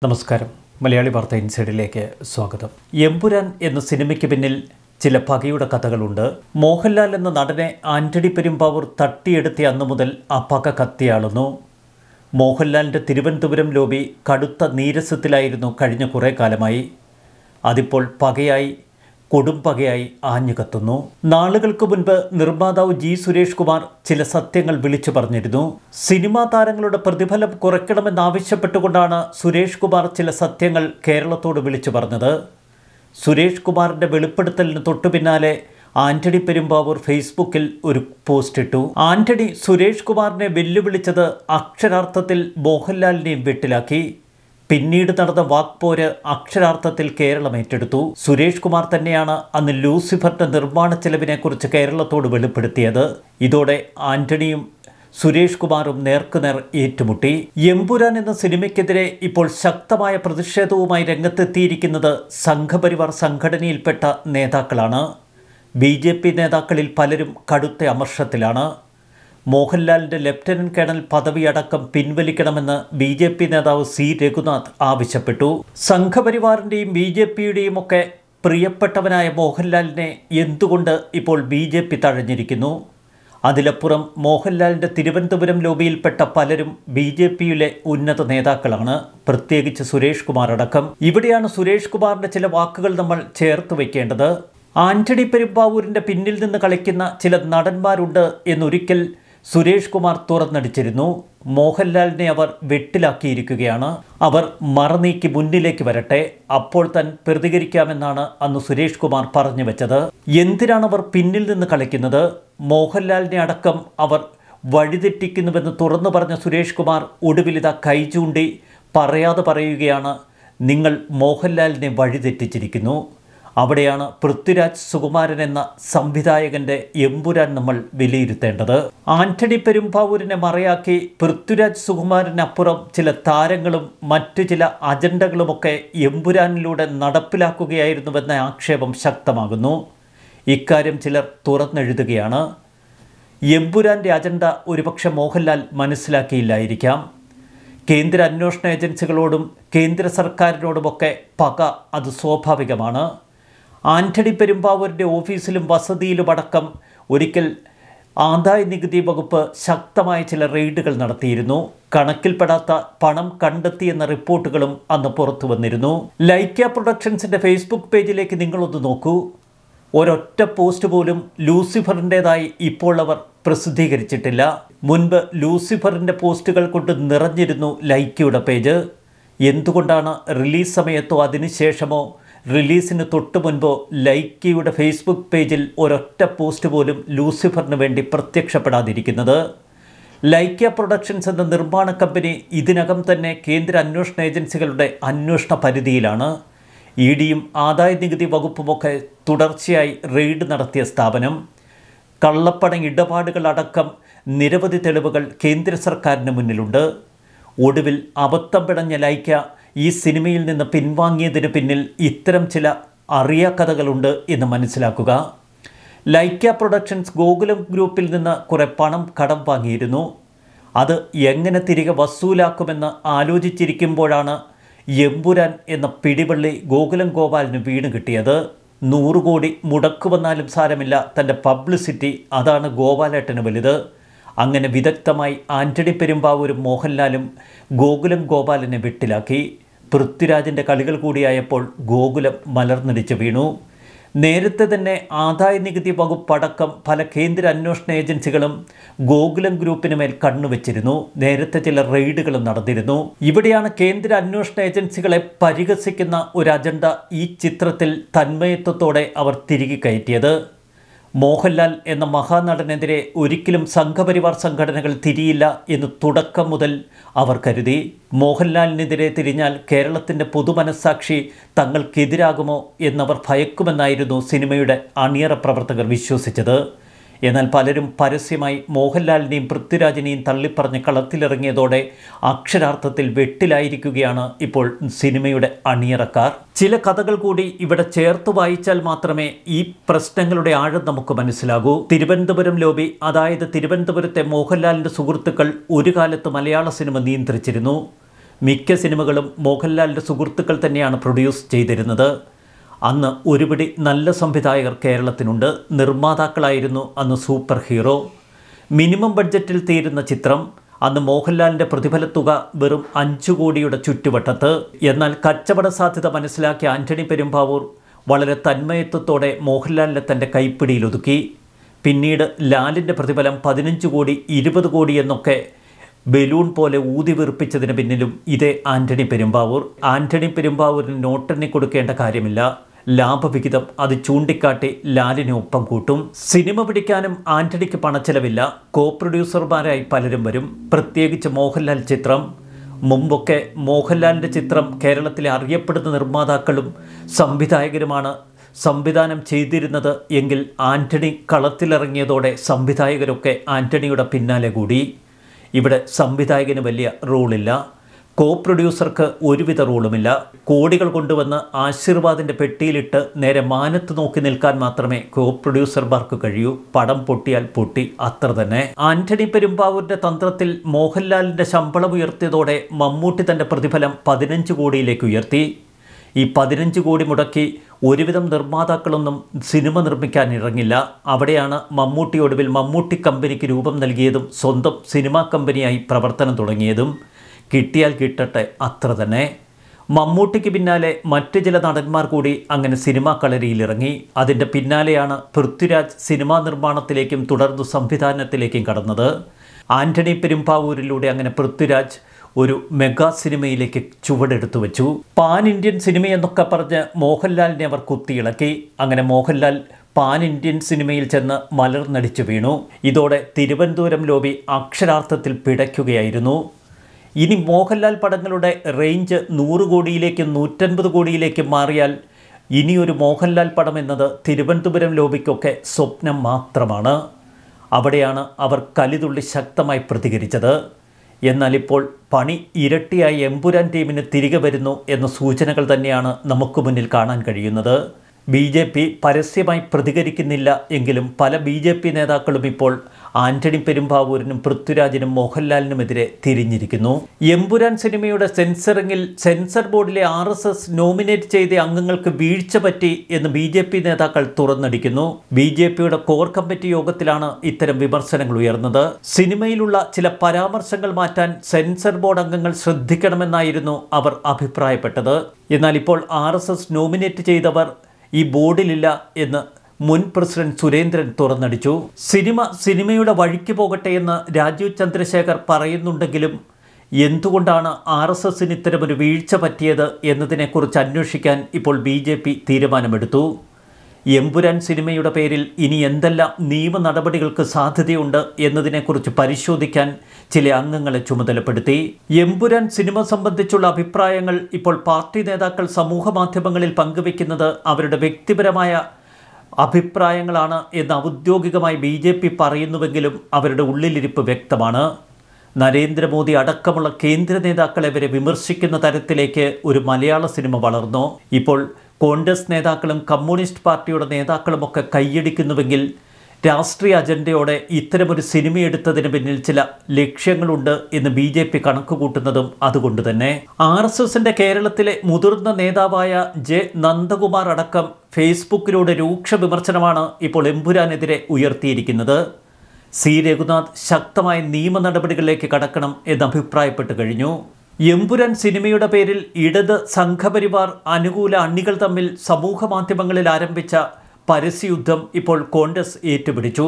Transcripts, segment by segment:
നമസ്കാരം. മലയാളി വാർത്ത ഇൻസൈഡിലേക്ക് സ്വാഗതം. എമ്പുരാൻ എന്ന സിനിമയ്ക്ക് പിന്നിൽ ചില പകയുടെ കഥകളുണ്ട്. മോഹൻലാൽ എന്ന നടനെ ആന്റണി പെരുമ്പാവൂർ തട്ടിയെടുത്ത അന്നു മുതൽ ആ പക കത്തിയാളുന്നു. മോഹൻലാലിൻ്റെ തിരുവനന്തപുരം ലോബി കടുത്ത നീരസത്തിലായിരുന്നു കഴിഞ്ഞ കുറേ കാലമായി. അതിപ്പോൾ പകയായി, കൊടുംപകയായി ആഞ്ഞു കത്തുന്നു. നാളുകൾക്ക് മുൻപ് നിർമ്മാതാവ് ജി സുരേഷ് കുമാർ ചില സത്യങ്ങൾ വിളിച്ചു പറഞ്ഞിരുന്നു. സിനിമാ താരങ്ങളുടെ പ്രതിഫലം കുറയ്ക്കണമെന്നാവശ്യപ്പെട്ടുകൊണ്ടാണ് സുരേഷ് കുമാർ ചില സത്യങ്ങൾ കേരളത്തോട് വിളിച്ചു പറഞ്ഞത്. സുരേഷ് കുമാറിൻ്റെ വെളിപ്പെടുത്തലിന് തൊട്ടു പിന്നാലെ ആന്റണി പെരുമ്പാവൂർ ഫേസ്ബുക്കിൽ ഒരു പോസ്റ്റ് ഇട്ടു. ആന്റണി സുരേഷ് കുമാറിനെ വെല്ലുവിളിച്ചത് അക്ഷരാർത്ഥത്തിൽ മോഹൻലാലിനെയും വെട്ടിലാക്കി. പിന്നീട് നടന്ന വാക്പോര് അക്ഷരാർത്ഥത്തിൽ കേരളം ഏറ്റെടുത്തു. സുരേഷ് കുമാർ തന്നെയാണ് അന്ന് ലൂസിഫറിന്റെ നിർമ്മാണ ചെലവിനെക്കുറിച്ച് കേരളത്തോട് വെളിപ്പെടുത്തിയത്. ഇതോടെ ആന്റണിയും സുരേഷ് കുമാറും നേർക്കുനേർ ഏറ്റുമുട്ടി. എമ്പുരാൻ എന്ന സിനിമയ്ക്കെതിരെ ഇപ്പോൾ ശക്തമായ പ്രതിഷേധവുമായി രംഗത്തെത്തിയിരിക്കുന്നത് സംഘപരിവാർ സംഘടനയിൽപ്പെട്ട നേതാക്കളാണ്. BJP നേതാക്കളിൽ പലരും കടുത്ത അമർഷത്തിലാണ്. മോഹൻലാലിൻ്റെ ലഫ്റ്റനന്റ് കേണൽ പദവി അടക്കം പിൻവലിക്കണമെന്ന് BJP നേതാവ് C രഘുനാഥ് ആവശ്യപ്പെട്ടു. സംഘപരിവാറിൻ്റെയും BJPയുടെയും ഒക്കെ പ്രിയപ്പെട്ടവനായ മോഹൻലാലിനെ എന്തുകൊണ്ട് ഇപ്പോൾ BJP തഴഞ്ഞിരിക്കുന്നു? അതിലപ്പുറം മോഹൻലാലിൻ്റെ തിരുവനന്തപുരം ലോബിയിൽപ്പെട്ട പലരും BJPയിലെ ഉന്നത നേതാക്കളാണ്, പ്രത്യേകിച്ച് സുരേഷ് കുമാർ അടക്കം. ഇവിടെയാണ് സുരേഷ് കുമാറിൻ്റെ ചില വാക്കുകൾ നമ്മൾ ചേർത്ത് വയ്ക്കേണ്ടത്. ആന്റണി പെരുമ്പാവൂരിൻ്റെ പിന്നിൽ നിന്ന് കളിക്കുന്ന ചില നടന്മാരുണ്ട് എന്നൊരിക്കൽ സുരേഷ് കുമാർ തുറന്നടിച്ചിരുന്നു. മോഹൻലാലിനെ അവർ വെട്ടിലാക്കിയിരിക്കുകയാണ്. അവർ മറനീക്കി മുന്നിലേക്ക് വരട്ടെ, അപ്പോൾ താൻ പ്രതികരിക്കാമെന്നാണ് അന്ന് സുരേഷ് കുമാർ പറഞ്ഞു വെച്ചത്. എന്തിനാണ് അവർ പിന്നിൽ നിന്ന് കളിക്കുന്നത്? മോഹൻലാലിനെ അടക്കം അവർ വഴിതെറ്റിക്കുന്നുവെന്ന് തുറന്നു പറഞ്ഞ സുരേഷ് കുമാർ ഒടുവിലിത കൈ ചൂണ്ടി പറയാതെ പറയുകയാണ്, നിങ്ങൾ മോഹൻലാലിനെ വഴിതെറ്റിച്ചിരിക്കുന്നു. അവിടെയാണ് പൃഥ്വിരാജ് സുകുമാരൻ എന്ന സംവിധായകൻ്റെ എമ്പുരാൻ നമ്മൾ വിലയിരുത്തേണ്ടത്. ആന്റണി പെരുമ്പാവൂരിനെ മറയാക്കി പൃഥ്വിരാജ് സുകുമാരനപ്പുറം ചില താരങ്ങളും മറ്റു ചില അജണ്ടകളുമൊക്കെ എമ്പുരാനിലൂടെ നടപ്പിലാക്കുകയായിരുന്നുവെന്ന ആക്ഷേപം ശക്തമാകുന്നു. ഇക്കാര്യം ചിലർ തുറന്നെഴുതുകയാണ്. എമ്പുരാൻ്റെ അജണ്ട ഒരുപക്ഷെ മോഹൻലാൽ മനസ്സിലാക്കിയില്ലായിരിക്കാം. കേന്ദ്ര അന്വേഷണ ഏജൻസികളോടും കേന്ദ്ര സർക്കാരിനോടുമൊക്കെ പക അത് സ്വാഭാവികമാണ്. ആന്റണി പെരുമ്പാവൂരിൻ്റെ ഓഫീസിലും വസതിയിലുമടക്കം ഒരിക്കൽ ആദായ നികുതി വകുപ്പ് ശക്തമായ ചില റെയ്ഡുകൾ നടത്തിയിരുന്നു. കണക്കിൽപ്പെടാത്ത പണം കണ്ടെത്തിയെന്ന റിപ്പോർട്ടുകളും അന്ന് പുറത്തു വന്നിരുന്നു. ലൈക്ക പ്രൊഡക്ഷൻസിൻ്റെ ഫേസ്ബുക്ക് പേജിലേക്ക് നിങ്ങളൊന്ന് നോക്കൂ. ഒരൊറ്റ പോസ്റ്റ് പോലും ലൂസിഫറിൻ്റേതായി ഇപ്പോൾ അവർ പ്രസിദ്ധീകരിച്ചിട്ടില്ല. മുൻപ് ലൂസിഫറിൻ്റെ പോസ്റ്റുകൾ കൊണ്ട് നിറഞ്ഞിരുന്നു ലൈക്കയുടെ പേജ്. എന്തുകൊണ്ടാണ് റിലീസ് സമയത്തോ അതിനുശേഷമോ റിലീസിന് തൊട്ട് മുൻപോ ലൈക്കയുടെ ഫേസ്ബുക്ക് പേജിൽ ഒരൊറ്റ പോസ്റ്റ് പോലും ലൂസിഫറിന് വേണ്ടി പ്രത്യക്ഷപ്പെടാതിരിക്കുന്നത്? ലൈക്ക പ്രൊഡക്ഷൻസ് എന്ന നിർമ്മാണ കമ്പനി ഇതിനകം തന്നെ കേന്ദ്ര അന്വേഷണ ഏജൻസികളുടെ അന്വേഷണ പരിധിയിലാണ്. EDയും ആദായ നികുതി വകുപ്പുമൊക്കെ തുടർച്ചയായി റെയ്ഡ് നടത്തിയ സ്ഥാപനം. കള്ളപ്പണ ഇടപാടുകളടക്കം നിരവധി തെളിവുകൾ കേന്ദ്ര സർക്കാരിന് മുന്നിലുണ്ട്. ഒടുവിൽ അബദ്ധം പിടഞ്ഞ ലൈക്ക ഈ സിനിമയിൽ നിന്ന് പിൻവാങ്ങിയതിന് പിന്നിൽ ഇത്തരം ചില അറിയാക്കഥകളുണ്ട് എന്ന് മനസ്സിലാക്കുക. ലൈക്ക പ്രൊഡക്ഷൻസ് ഗോകുലം ഗ്രൂപ്പിൽ നിന്ന് കുറേ പണം കടം വാങ്ങിയിരുന്നു. അത് എങ്ങനെ തിരികെ വസൂലാക്കുമെന്ന് ആലോചിച്ചിരിക്കുമ്പോഴാണ് എമ്പുരാൻ എന്ന പിടിവള്ളി ഗോകുലം ഗോപാലിന് വീണ് കിട്ടിയത്. 100 കോടി മുടക്കു വന്നാലും സാരമില്ല, തൻ്റെ പബ്ലിസിറ്റി അതാണ് ഗോപാലേട്ടന് വലുത്. അങ്ങനെ വിദഗ്ധമായി ആന്റണി പെരുമ്പാവൂരും മോഹൻലാലും ഗോകുലം ഗോപാലിനെ വെട്ടിലാക്കി. പൃഥ്വിരാജിൻ്റെ കളികൾ കൂടിയായപ്പോൾ ഗോകുലം മലർന്നടിച്ച് വീണു. നേരത്തെ തന്നെ ആദായ നികുതി വകുപ്പടക്കം പല കേന്ദ്ര അന്വേഷണ ഏജൻസികളും ഗോകുലം ഗ്രൂപ്പിന് മേൽ കണ്ണുവെച്ചിരുന്നു. നേരത്തെ ചില റെയ്ഡുകളും നടന്നിരുന്നു. ഇവിടെയാണ് കേന്ദ്ര അന്വേഷണ ഏജൻസികളെ പരിഹസിക്കുന്ന ഒരു അജണ്ട ഈ ചിത്രത്തിൽ തന്മയത്വത്തോടെ അവർ തിരികെ കയറ്റിയത്. മോഹൻലാൽ എന്ന മഹാനടനെതിരെ ഒരിക്കലും സംഘപരിവാർ സംഘടനകൾ തിരിയില്ല എന്ന് തുടക്കം മുതൽ അവർ കരുതി. മോഹൻലാലിനെതിരെ തിരിഞ്ഞാൽ കേരളത്തിൻ്റെ പൊതുമനസ്സാക്ഷി തങ്ങൾക്കെതിരാകുമോ എന്നവർ ഭയക്കുമെന്നായിരുന്നു സിനിമയുടെ അണിയറ പ്രവർത്തകർ വിശ്വസിച്ചത്. എന്നാൽ പലരും പരസ്യമായി മോഹൻലാലിനെയും പൃഥ്വിരാജിനെയും തള്ളിപ്പറഞ്ഞ് കളത്തിലിറങ്ങിയതോടെ അക്ഷരാർത്ഥത്തിൽ വെട്ടിലായിരിക്കുകയാണ് ഇപ്പോൾ സിനിമയുടെ അണിയറക്കാർ. ചില കഥകൾ കൂടി ഇവിടെ ചേർത്ത് വായിച്ചാൽ മാത്രമേ ഈ പ്രശ്നങ്ങളുടെ ആഴം നമുക്ക് മനസ്സിലാകൂ. തിരുവനന്തപുരം ലോബി, അതായത് തിരുവനന്തപുരത്തെ മോഹൻലാലിൻ്റെ സുഹൃത്തുക്കൾ ഒരു കാലത്ത് മലയാള സിനിമ നിയന്ത്രിച്ചിരുന്നു. മിക്ക സിനിമകളും മോഹൻലാലിൻ്റെ സുഹൃത്തുക്കൾ തന്നെയാണ് പ്രൊഡ്യൂസ് ചെയ്തിരുന്നത്. അന്ന് ഒരുപിടി നല്ല സംവിധായകർ കേരളത്തിനുണ്ട്. നിർമ്മാതാക്കളായിരുന്നു അന്ന് സൂപ്പർ ഹീറോ. മിനിമം ബഡ്ജറ്റിൽ തീരുന്ന ചിത്രം. അന്ന് മോഹൻലാലിൻ്റെ പ്രതിഫലത്തുക വെറും 5 കോടിയുടെ ചുറ്റുവട്ടത്ത്. എന്നാൽ കച്ചവട സാധ്യത മനസ്സിലാക്കിയ ആൻ്റണി പെരുമ്പാവൂർ വളരെ തന്മയത്വത്തോടെ മോഹൻലാലിനെ തൻ്റെ കൈപ്പിടിയിലൊതുക്കി. പിന്നീട് ലാലിൻ്റെ പ്രതിഫലം 15 കോടി 20 കോടി എന്നൊക്കെ ബലൂൺ പോലെ ഊതി വീർപ്പിച്ചതിന് പിന്നിലും ഇതേ ആൻ്റണി പെരുമ്പാവൂർ. ആൻ്റണി പെരുമ്പാവൂരിന് നോട്ടെണ്ണി കൊടുക്കേണ്ട കാര്യമില്ല. ലാഭവിഹിതം അത് ചൂണ്ടിക്കാട്ടി ലാലിനെ ഒപ്പം കൂട്ടും. സിനിമ പിടിക്കാനും ആൻ്റണിക്ക് പണച്ചെലവില്ല. കോ പ്രൊഡ്യൂസർമാരായി പലരും വരും. പ്രത്യേകിച്ച് മോഹൻലാൽ ചിത്രം. മുമ്പൊക്കെ മോഹൻലാലിൻ്റെ ചിത്രം കേരളത്തിലെ അറിയപ്പെടുന്ന നിർമ്മാതാക്കളും സംവിധായകരുമാണ് സംവിധാനം ചെയ്തിരുന്നത് എങ്കിൽ ആൻ്റണി കളത്തിലിറങ്ങിയതോടെ സംവിധായകരൊക്കെ ആൻ്റണിയുടെ പിന്നാലെ കൂടി. ഇവിടെ സംവിധായകന് വലിയ റോളില്ല. കോ പ്രൊഡ്യൂസർക്ക് ഒരുവിധ റോളുമില്ല. കോടികൾ കൊണ്ടുവന്ന് ആശീർവാദിൻ്റെ പെട്ടിയിലിട്ട് നേരെ മാനത്ത് നോക്കി നിൽക്കാൻ മാത്രമേ കോ പ്രൊഡ്യൂസർമാർക്ക് കഴിയൂ. പടം പൊട്ടിയാൽ പൊട്ടി, അത്ര തന്നെ. ആൻ്റണി പെരുമ്പാവൂരിൻ്റെ തന്ത്രത്തിൽ മോഹൻലാലിൻ്റെ ശമ്പളം ഉയർത്തിയതോടെ മമ്മൂട്ടി തൻ്റെ പ്രതിഫലം 15 കോടിയിലേക്ക് ഉയർത്തി. ഈ 15 കോടി മുടക്കി ഒരുവിധം നിർമ്മാതാക്കളൊന്നും സിനിമ നിർമ്മിക്കാൻ ഇറങ്ങില്ല. അവിടെയാണ് മമ്മൂട്ടി ഒടുവിൽ മമ്മൂട്ടി കമ്പനിക്ക് രൂപം നൽകിയതും സ്വന്തം സിനിമാ കമ്പനിയായി പ്രവർത്തനം തുടങ്ങിയതും. കിട്ടിയാൽ കിട്ടട്ടെ, അത്ര തന്നെ. മമ്മൂട്ടിക്ക് പിന്നാലെ മറ്റ് ചില നടന്മാർ കൂടി അങ്ങനെ സിനിമാ കളരിയിലിറങ്ങി. അതിൻ്റെ പിന്നാലെയാണ് പൃഥ്വിരാജ് സിനിമാ നിർമ്മാണത്തിലേക്കും തുടർന്ന് സംവിധാനത്തിലേക്കും കടന്നത്. ആൻ്റണി പെരുമ്പാവൂരിലൂടെ അങ്ങനെ പൃഥ്വിരാജ് ഒരു മെഗാ സിനിമയിലേക്ക് ചുവടെടുത്തു വെച്ചു. പാൻ ഇന്ത്യൻ സിനിമയെന്നൊക്കെ പറഞ്ഞ് മോഹൻലാലിനെ അവർ കുത്തിയിളക്കി. അങ്ങനെ മോഹൻലാൽ പാൻ ഇന്ത്യൻ സിനിമയിൽ ചെന്ന് മലർന്നടിച്ചു വീണു. ഇതോടെ തിരുവനന്തപുരം ലോബി അക്ഷരാർത്ഥത്തിൽ പിടയ്ക്കുകയായിരുന്നു. ഇനി മോഹൻലാൽ പടങ്ങളുടെ റേഞ്ച് 100 കോടിയിലേക്കും 150 കോടിയിലേക്കും മാറിയാൽ ഇനിയൊരു മോഹൻലാൽ പടം എന്നത് തിരുവനന്തപുരം ലോബിക്കൊക്കെ സ്വപ്നം മാത്രമാണ്. അവിടെയാണ് അവർ കലിതുള്ളി ശക്തമായി പ്രതികരിച്ചത്. എന്നാൽ ഇപ്പോൾ പണി ഇരട്ടിയായി എമ്പുരാൻ ടീമിന് തിരികെ വരുന്നു എന്ന സൂചനകൾ തന്നെയാണ് നമുക്ക് മുന്നിൽ കാണാൻ കഴിയുന്നത്. BJP പരസ്യമായി പ്രതികരിക്കുന്നില്ല എങ്കിലും പല BJP നേതാക്കളും ഇപ്പോൾ ആൻ്റണി പെരുമ്പാവൂരിനും പൃഥ്വിരാജിനും മോഹൻലാലിനുമെതിരെ തിരിഞ്ഞിരിക്കുന്നു. എമ്പുരാൻ സിനിമയുടെ സെൻസറിങ്ങിൽ സെൻസർ ബോർഡിലെ RSS നോമിനേറ്റ് ചെയ്ത അംഗങ്ങൾക്ക് വീഴ്ച പറ്റി എന്ന് BJP നേതാക്കൾ തുറന്നടിക്കുന്നു. BJPയുടെ കോർ കമ്മിറ്റി യോഗത്തിലാണ് ഇത്തരം വിമർശനങ്ങൾ ഉയർന്നത്. സിനിമയിലുള്ള ചില പരാമർശങ്ങൾ മാറ്റാൻ സെൻസർ ബോർഡ് അംഗങ്ങൾ ശ്രദ്ധിക്കണമെന്നായിരുന്നു അവർ അഭിപ്രായപ്പെട്ടത്. എന്നാൽ ഇപ്പോൾ RSS നോമിനേറ്റ് ചെയ്തവർ ഈ ബോർഡിലില്ല എന്ന് മുൻ പ്രസിഡന്റ് സുരേന്ദ്രൻ തുറന്നടിച്ചു. സിനിമയുടെ വഴിക്ക് പോകട്ടെ എന്ന് രാജീവ് ചന്ദ്രശേഖർ പറയുന്നുണ്ടെങ്കിലും എന്തുകൊണ്ടാണ് RSSന് ഇത്തരമൊരു വീഴ്ച പറ്റിയത് എന്നതിനെക്കുറിച്ച് അന്വേഷിക്കാൻ ഇപ്പോൾ BJP തീരുമാനമെടുത്തു. എമ്പുരാൻ സിനിമയുടെ പേരിൽ ഇനി എന്തെല്ലാം നിയമ നടപടികൾക്ക് സാധ്യതയുണ്ട് എന്നതിനെക്കുറിച്ച് പരിശോധിക്കാൻ ചില അംഗങ്ങളെ ചുമതലപ്പെടുത്തി. എമ്പുരാൻ സിനിമ സംബന്ധിച്ചുള്ള അഭിപ്രായങ്ങൾ ഇപ്പോൾ പാർട്ടി നേതാക്കൾ സമൂഹ മാധ്യമങ്ങളിൽ പങ്കുവയ്ക്കുന്നത് അവരുടെ വ്യക്തിപരമായ അഭിപ്രായങ്ങളാണ് എന്ന് ഔദ്യോഗികമായി BJP പറയുന്നുവെങ്കിലും അവരുടെ ഉള്ളിലിരിപ്പ് വ്യക്തമാണ്. നരേന്ദ്രമോദി അടക്കമുള്ള കേന്ദ്ര നേതാക്കളെ വരെ വിമർശിക്കുന്ന തരത്തിലേക്ക് ഒരു മലയാള സിനിമ വളർന്നു. ഇപ്പോൾ കോൺഗ്രസ് നേതാക്കളും കമ്മ്യൂണിസ്റ്റ് പാർട്ടിയുടെ നേതാക്കളുമൊക്കെ കൈയടിക്കുന്നുവെങ്കിൽ രാഷ്ട്രീയ അജണ്ടയോടെ ഇത്തരമൊരു സിനിമയെടുത്തതിന് പിന്നിൽ ചില ലക്ഷ്യങ്ങളുണ്ട് എന്ന് BJP കണക്കുകൂട്ടുന്നതും അതുകൊണ്ട് തന്നെ. RSSന്റെ കേരളത്തിലെ മുതിർന്ന നേതാവായ J. നന്ദകുമാർ അടക്കം ഫേസ്ബുക്കിലൂടെ രൂക്ഷ വിമർശനമാണ് ഇപ്പോൾ എമ്പുരാനെതിരെ ഉയർത്തിയിരിക്കുന്നത്. C. രഘുനാഥ് ശക്തമായ നിയമ നടപടികളിലേക്ക് കടക്കണം എന്ന് അഭിപ്രായപ്പെട്ടു കഴിഞ്ഞു. എമ്പുരാൻ സിനിമയുടെ പേരിൽ ഇടത് സംഘപരിവാർ അനുകൂല അണികൾ തമ്മിൽ സമൂഹ മാധ്യമങ്ങളിൽ ആരംഭിച്ച പരസ്യയുദ്ധം ഇപ്പോൾ കോൺഗ്രസ് ഏറ്റുപിടിച്ചു.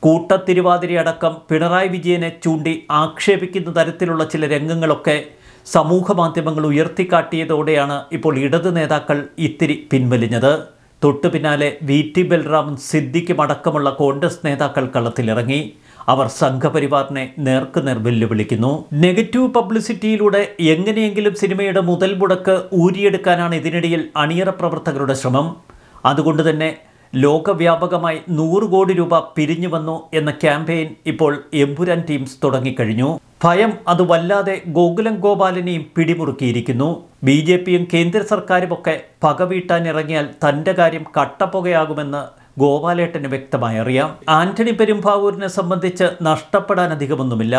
കൂട്ടത്തിരുവാതിര അടക്കം പിണറായി വിജയനെ ചൂണ്ടി ആക്ഷേപിക്കുന്ന തരത്തിലുള്ള ചില രംഗങ്ങളൊക്കെ സമൂഹ മാധ്യമങ്ങൾ ഉയർത്തിക്കാട്ടിയതോടെയാണ് ഇപ്പോൾ ഇടത് നേതാക്കൾ ഇത്തിരി പിൻവലിഞ്ഞത്. തൊട്ടു പിന്നാലെ VT ബൽറാമും സിദ്ദിഖും അടക്കമുള്ള കോൺഗ്രസ് നേതാക്കൾ കളത്തിലിറങ്ങി. അവർ സംഘപരിവാറിനെ നേർക്കുനേർ വെല്ലുവിളിക്കുന്നു. നെഗറ്റീവ് പബ്ലിസിറ്റിയിലൂടെ എങ്ങനെയെങ്കിലും സിനിമയുടെ മുതൽ മുടക്ക് ഊരിയെടുക്കാനാണ് ഇതിനിടയിൽ അണിയറ പ്രവർത്തകരുടെ ശ്രമം. അതുകൊണ്ട് തന്നെ ലോകവ്യാപകമായി 100 കോടി രൂപ പിരിഞ്ഞു വന്നു എന്ന ക്യാമ്പയിൻ ഇപ്പോൾ എമ്പുരാൻ ടീംസ് തുടങ്ങിക്കഴിഞ്ഞു. ഭയം അത് വല്ലാതെ ഗോകുലം ഗോപാലിനെയും പിടിമുറുക്കിയിരിക്കുന്നു. BJPയും കേന്ദ്ര സർക്കാരുമൊക്കെ പകവീട്ടാനിറങ്ങിയാൽ തൻ്റെ കാര്യം കട്ടപ്പുകയാകുമെന്ന് ഗോപാലേട്ടന് വ്യക്തമായി അറിയാം. ആൻ്റണി പെരുമ്പാവൂരിനെ സംബന്ധിച്ച് നഷ്ടപ്പെടാൻ അധികമൊന്നുമില്ല.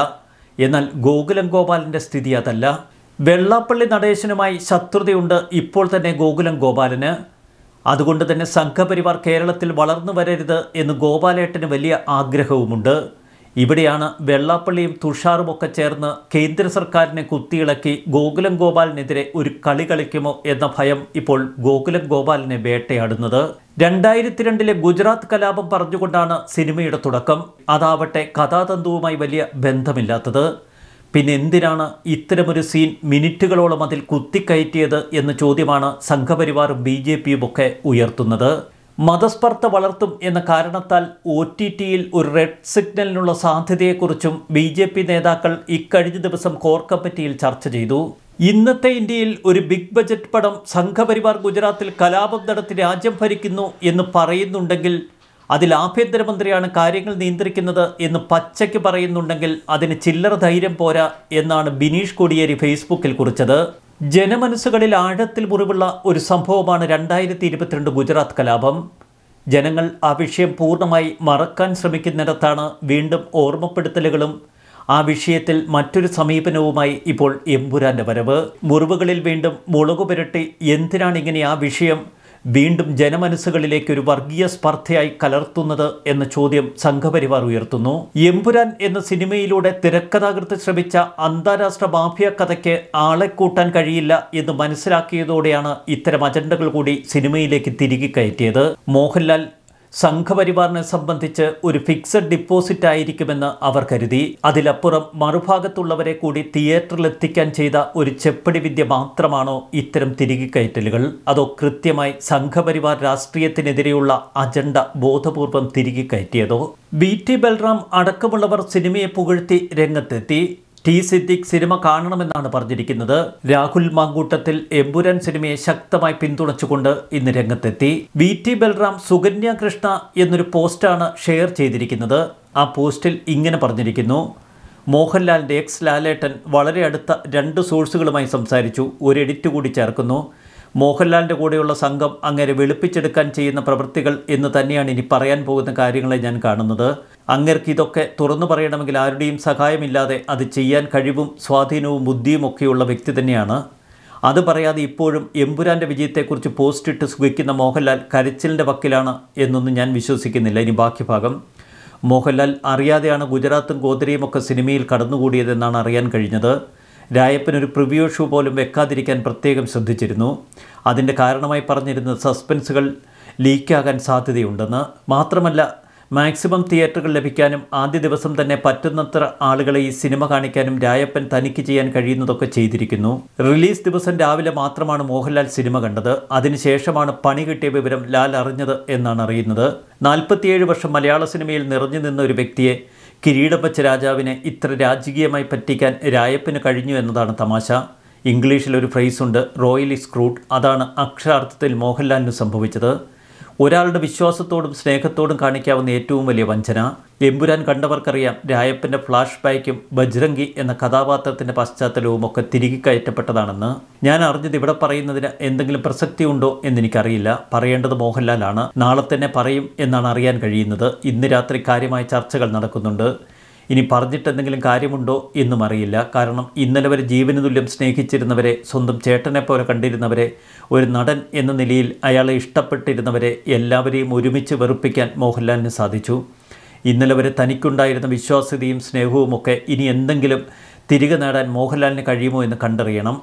എന്നാൽ ഗോകുലം ഗോപാലിൻ്റെ സ്ഥിതി അതല്ല. വെള്ളാപ്പള്ളി നടേശനുമായി ശത്രുതയുണ്ട് ഇപ്പോൾ തന്നെ ഗോകുലം ഗോപാലന്. അതുകൊണ്ട് തന്നെ സംഘപരിവാർ കേരളത്തിൽ വളർന്നു വരരുത് എന്ന് ഗോപാലേട്ടന് വലിയ ആഗ്രഹവുമുണ്ട്. ഇവിടെയാണ് വെള്ളാപ്പള്ളിയും തുഷാറുമൊക്കെ ചേർന്ന് കേന്ദ്ര സർക്കാരിനെ കുത്തിയിളക്കി ഗോകുലം ഗോപാലിനെതിരെ ഒരു കളി കളിക്കുമോ എന്ന ഭയം ഇപ്പോൾ ഗോകുലം ഗോപാലിനെ വേട്ടയാടുന്നത്. 2002 ഗുജറാത്ത് കലാപം പറഞ്ഞുകൊണ്ടാണ് സിനിമയുടെ തുടക്കം. അതാവട്ടെ കഥാതന്തുവുമായി വലിയ ബന്ധമില്ലാത്തത്. പിന്നെ എന്തിനാണ് ഇത്തരമൊരു സീൻ മിനിറ്റുകളോളം അതിൽ കുത്തിക്കയറ്റിയത് എന്ന ചോദ്യമാണ് സംഘപരിവാറും BJPയും ഒക്കെ ഉയർത്തുന്നത്. മതസ്പർദ്ധ വളർത്തും എന്ന കാരണത്താൽ OTTയിൽ ഒരു റെഡ് സിഗ്നലിനുള്ള സാധ്യതയെക്കുറിച്ചും BJP നേതാക്കൾ ഇക്കഴിഞ്ഞ ദിവസം കോർ കമ്മിറ്റിയിൽ ചർച്ച ചെയ്തു. ഇന്നത്തെ ഇന്ത്യയിൽ ഒരു ബിഗ് ബജറ്റ് പടം സംഘപരിവാർ ഗുജറാത്തിൽ കലാപം നടത്തി രാജ്യം ഭരിക്കുന്നു എന്ന് പറയുന്നുണ്ടെങ്കിൽ, അതിൽ ആഭ്യന്തരമന്ത്രിയാണ് കാര്യങ്ങൾ നിയന്ത്രിക്കുന്നത് എന്ന് പച്ചയ്ക്ക് പറയുന്നുണ്ടെങ്കിൽ അതിന് ചില്ലറ ധൈര്യം പോരാ എന്നാണ് ബിനീഷ് കോടിയേരി ഫേസ്ബുക്കിൽ കുറിച്ചത്. ജനമനസ്സുകളിൽ ആഴത്തിൽ മുറിവുള്ള ഒരു സംഭവമാണ് 2022 ഗുജറാത്ത് കലാപം. ജനങ്ങൾ ആ വിഷയം പൂർണ്ണമായി മറക്കാൻ ശ്രമിക്കുന്നിടത്താണ് വീണ്ടും ഓർമ്മപ്പെടുത്തലുകളും ആ വിഷയത്തിൽ മറ്റൊരു സമീപനവുമായി ഇപ്പോൾ എമ്പുരാൻ്റെ വരവ്. മുറിവുകളിൽ വീണ്ടും മുളകു പുരട്ടി എന്തിനാണ് ഇങ്ങനെ ആ വിഷയം വീണ്ടും ജനമനസ്സുകളിലേക്ക് ഒരു വർഗീയ സ്പർദ്ധയായി കലർത്തുന്നത് എന്ന ചോദ്യം സംഘപരിവാർ ഉയർത്തുന്നു. എമ്പുരാൻ എന്ന സിനിമയിലൂടെ തിരക്കഥാകൃത്ത് ശ്രമിച്ച അന്താരാഷ്ട്ര മാഫിയ കഥയ്ക്ക് ആളെ കൂട്ടാൻ കഴിയില്ല എന്ന് മനസ്സിലാക്കിയതോടെയാണ് ഇത്തരം അജണ്ടകൾ കൂടി സിനിമയിലേക്ക് തിരികെ കയറ്റിയത്. മോഹൻലാൽ സംഘപരിവാറിനെ സംബന്ധിച്ച് ഒരു ഫിക്സഡ് ഡിപ്പോസിറ്റ് ആയിരിക്കുമെന്ന് അവർ കരുതി. അതിലപ്പുറം മറുഭാഗത്തുള്ളവരെ കൂടി തിയേറ്ററിലെത്തിക്കാൻ ചെയ്ത ഒരു ചെപ്പടി വിദ്യ മാത്രമാണോ ഇത്തരം തിരികെ കയറ്റലുകൾ? അതോ കൃത്യമായി സംഘപരിവാർ രാഷ്ട്രീയത്തിനെതിരെയുള്ള അജണ്ട ബോധപൂർവം തിരികെ കയറ്റിയതോ? BT ബൽറാം അടക്കമുള്ളവർ സിനിമയെ പുകഴ്ത്തി രംഗത്തെത്തി. T സിദ്ദിഖ് സിനിമ കാണണമെന്നാണ് പറഞ്ഞിരിക്കുന്നത്. രാഹുൽ മാങ്കൂട്ടത്തിൽ എമ്പുരാൻ സിനിമയെ ശക്തമായി പിന്തുണച്ചുകൊണ്ട് ഇന്ന് രംഗത്തെത്തി. BT ബൽറാം സുകന്യ കൃഷ്ണ എന്നൊരു പോസ്റ്റാണ് ഷെയർ ചെയ്തിരിക്കുന്നത്. ആ പോസ്റ്റിൽ ഇങ്ങനെ പറഞ്ഞിരിക്കുന്നു: മോഹൻലാലിൻ്റെ എക്സ് ലാലേട്ടൻ വളരെ അടുത്ത 2 സോഴ്സുകളുമായി സംസാരിച്ചു. ഒരു എഡിറ്റ് കൂടി ചേർക്കുന്നു. മോഹൻലാലിൻ്റെ കൂടെയുള്ള സംഘം അങ്ങനെ വെളുപ്പിച്ചെടുക്കാൻ ചെയ്യുന്ന പ്രവൃത്തികൾ എന്ന് തന്നെയാണ് ഇനി പറയാൻ പോകുന്ന കാര്യങ്ങളെ ഞാൻ കാണുന്നത്. അങ്ങർക്ക് ഇതൊക്കെ തുറന്നു പറയണമെങ്കിൽ ആരുടെയും സഹായമില്ലാതെ അത് ചെയ്യാൻ കഴിവും സ്വാധീനവും ബുദ്ധിയും ഒക്കെയുള്ള വ്യക്തി തന്നെയാണ്. അത് പറയാതെ ഇപ്പോഴും എമ്പുരാൻ്റെ വിജയത്തെക്കുറിച്ച് പോസ്റ്റിട്ട് സുഖിക്കുന്ന മോഹൻലാൽ കരച്ചിലിൻ്റെ വക്കിലാണ് എന്നൊന്നും ഞാൻ വിശ്വസിക്കുന്നില്ല. ഇനി ബാക്കി ഭാഗം: മോഹൻലാൽ അറിയാതെയാണ് ഗുജറാത്തും ഗോദ്രയും ഒക്കെ സിനിമയിൽ കടന്നുകൂടിയതെന്നാണ് അറിയാൻ കഴിഞ്ഞത്. രായപ്പൻ ഒരു പ്രിവ്യൂ ഷോ പോലും വെക്കാതിരിക്കാൻ പ്രത്യേകം ശ്രദ്ധിച്ചിരുന്നു. അതിൻ്റെ കാരണമായി പറഞ്ഞിരുന്നത് സസ്പെൻസുകൾ ലീക്കാകാൻ സാധ്യതയുണ്ടെന്ന്. മാത്രമല്ല, മാക്സിമം തിയേറ്ററുകൾ ലഭിക്കാനും ആദ്യ ദിവസം തന്നെ പറ്റുന്നത്ര ആളുകളെ ഈ സിനിമ കാണിക്കാനും രായപ്പൻ തനിക്ക് ചെയ്യാൻ കഴിയുന്നതൊക്കെ ചെയ്തിരിക്കുന്നു. റിലീസ് ദിവസം രാവിലെ മാത്രമാണ് മോഹൻലാൽ സിനിമ കണ്ടത്. അതിനുശേഷമാണ് പണി കിട്ടിയ വിവരം ലാൽ അറിഞ്ഞത് എന്നാണ് അറിയുന്നത്. 47 വർഷം മലയാള സിനിമയിൽ നിറഞ്ഞു നിന്ന ഒരു വ്യക്തിയെ, കിരീടം വച്ച രാജാവിനെ, ഇത്ര രാജകീയമായി പറ്റിക്കാൻ രായപ്പന് കഴിഞ്ഞു എന്നതാണ് തമാശ. ഇംഗ്ലീഷിലൊരു ഫ്രേസുണ്ട്, റോയലി സ്ക്രൂഡ്. അതാണ് അക്ഷരാർത്ഥത്തിൽ മോഹൻലാലിന് സംഭവിച്ചത്. ഒരാളുടെ വിശ്വാസത്തോടും സ്നേഹത്തോടും കാണിക്കാവുന്ന ഏറ്റവും വലിയ വഞ്ചന. എമ്പുരാൻ കണ്ടവർക്കറിയാം, രായപ്പൻ്റെ ഫ്ലാഷ് ബാക്കും ബജ്രംഗി എന്ന കഥാപാത്രത്തിൻ്റെ പശ്ചാത്തലവും ഒക്കെ തിരികെ കയറ്റപ്പെട്ടതാണെന്ന്. ഞാൻ അറിഞ്ഞത് ഇവിടെ പറയുന്നതിന് എന്തെങ്കിലും പ്രസക്തി ഉണ്ടോ എന്നെനിക്കറിയില്ല. പറയേണ്ടത് മോഹൻലാലാണ്. നാളെ തന്നെ പറയും എന്നാണ് അറിയാൻ കഴിയുന്നത്. ഇന്ന് രാത്രി കാര്യമായ ചർച്ചകൾ നടക്കുന്നുണ്ട്. ഇനി പറഞ്ഞിട്ടെന്തെങ്കിലും കാര്യമുണ്ടോ എന്നും അറിയില്ല. കാരണം ഇന്നലെ വരെ ജീവന് തുല്യം സ്നേഹിച്ചിരുന്നവരെ, സ്വന്തം ചേട്ടനെ പോലെ കണ്ടിരുന്നവരെ, ഒരു നടൻ എന്ന നിലയിൽ അയാളെ ഇഷ്ടപ്പെട്ടിരുന്നവരെ എല്ലാവരെയും ഒരുമിച്ച് വെറുപ്പിക്കാൻ മോഹൻലാലിന് സാധിച്ചു. ഇന്നലെ വരെ തനിക്കുണ്ടായിരുന്ന വിശ്വാസ്യതയും സ്നേഹവുമൊക്കെ ഇനി എന്തെങ്കിലും തിരികെ നേടാൻ മോഹൻലാലിന് കഴിയുമോ എന്ന് കണ്ടറിയണം.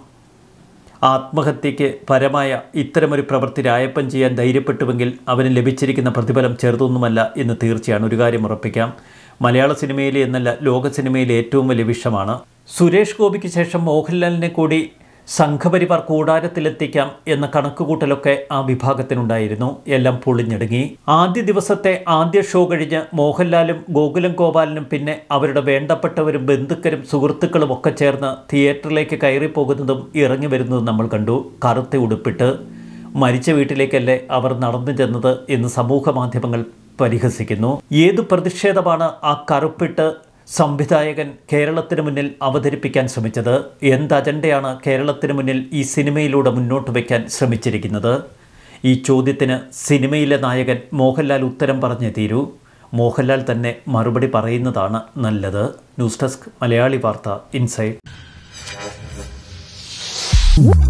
ആത്മഹത്യയ്ക്ക് പരമായ ഇത്തരമൊരു പ്രവൃത്തി രായപ്പൻ ചെയ്യാൻ ധൈര്യപ്പെട്ടുവെങ്കിൽ അവന് ലഭിച്ചിരിക്കുന്ന പ്രതിഫലം ചെറുതൊന്നുമല്ല എന്ന് തീർച്ചയാണ്. ഒരു കാര്യം ഉറപ്പിക്കാം, മലയാള സിനിമയിലെ എന്നല്ല ലോക സിനിമയിലെ ഏറ്റവും വലിയ വിഷമാണ്. സുരേഷ് ഗോപിക്ക് ശേഷം മോഹൻലാലിനെ കൂടി സംഘപരിവാർ കൂടാരത്തിലെത്തിക്കാം എന്ന കണക്കുകൂട്ടലൊക്കെ ആ വിഭാഗത്തിനുണ്ടായിരുന്നു. എല്ലാം പൊളിഞ്ഞടുങ്ങി. ആദ്യ ദിവസത്തെ ആദ്യ ഷോ കഴിഞ്ഞ് മോഹൻലാലും ഗോകുലം ഗോപാലനും പിന്നെ അവരുടെ വേണ്ടപ്പെട്ടവരും ബന്ധുക്കരും സുഹൃത്തുക്കളും ഒക്കെ ചേർന്ന് തിയേറ്ററിലേക്ക് കയറിപ്പോകുന്നതും ഇറങ്ങി വരുന്നതും നമ്മൾ കണ്ടു. കറുത്ത ഉടുപ്പിട്ട്. മരിച്ച വീട്ടിലേക്കല്ലേ അവർ നടന്നു ചെന്നത് എന്ന് സമൂഹ മാധ്യമങ്ങൾ പരിഹസിക്കുന്നു. ഏതു പ്രതിഷേധമാണ് ആ കറുപ്പിട്ട് സംവിധായകൻ കേരളത്തിന് മുന്നിൽ അവതരിപ്പിക്കാൻ ശ്രമിച്ചത്? എന്ത് അജണ്ടയാണ് കേരളത്തിന് മുന്നിൽ ഈ സിനിമയിലൂടെ മുന്നോട്ട് വയ്ക്കാൻ ശ്രമിച്ചിരിക്കുന്നത്? ഈ ചോദ്യത്തിന് സിനിമയിലെ നായകൻ മോഹൻലാൽ ഉത്തരം പറഞ്ഞേ തീരൂ. മോഹൻലാൽ തന്നെ മറുപടി പറയുന്നതാണ് നല്ലത്. ന്യൂസ് ഡെസ്ക്, മലയാളി വാർത്ത, ഇൻസൈഡ്. Podcast.